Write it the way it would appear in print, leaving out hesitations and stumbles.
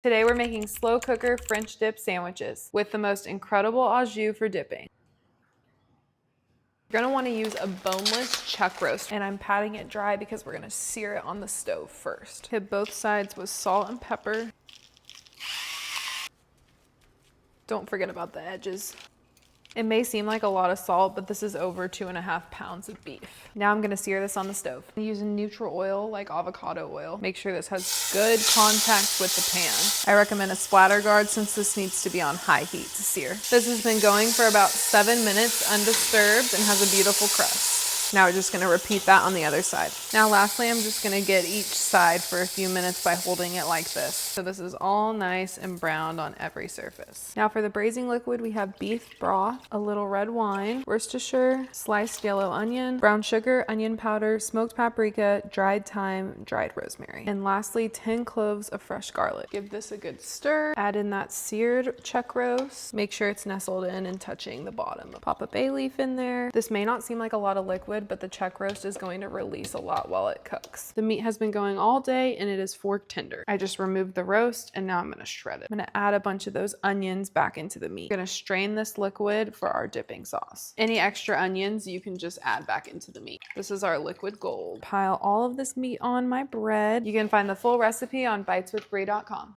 Today we're making slow cooker French dip sandwiches with the most incredible au jus for dipping. You're gonna wanna use a boneless chuck roast, and I'm patting it dry because we're gonna sear it on the stove first. Hit both sides with salt and pepper. Don't forget about the edges. It may seem like a lot of salt, but this is over 2.5 pounds of beef. Now I'm gonna sear this on the stove. I'm using neutral oil like avocado oil. Make sure this has good contact with the pan. I recommend a splatter guard since this needs to be on high heat to sear. This has been going for about 7 minutes undisturbed and has a beautiful crust. Now we're just gonna repeat that on the other side. Now lastly, I'm just gonna get each side for a few minutes by holding it like this. So this is all nice and browned on every surface. Now for the braising liquid, we have beef broth, a little red wine, Worcestershire, sliced yellow onion, brown sugar, onion powder, smoked paprika, dried thyme, dried rosemary. And lastly, 10 cloves of fresh garlic. Give this a good stir. Add in that seared chuck roast. Make sure it's nestled in and touching the bottom. Pop a bay leaf in there. This may not seem like a lot of liquid, but the chuck roast is going to release a lot while it cooks. The meat has been going all day and it is fork tender. I just removed the roast and now I'm gonna shred it. I'm gonna add a bunch of those onions back into the meat. I'm gonna strain this liquid for our dipping sauce. Any extra onions you can just add back into the meat. This is our liquid gold. Pile all of this meat on my bread. You can find the full recipe on biteswithbrie.com.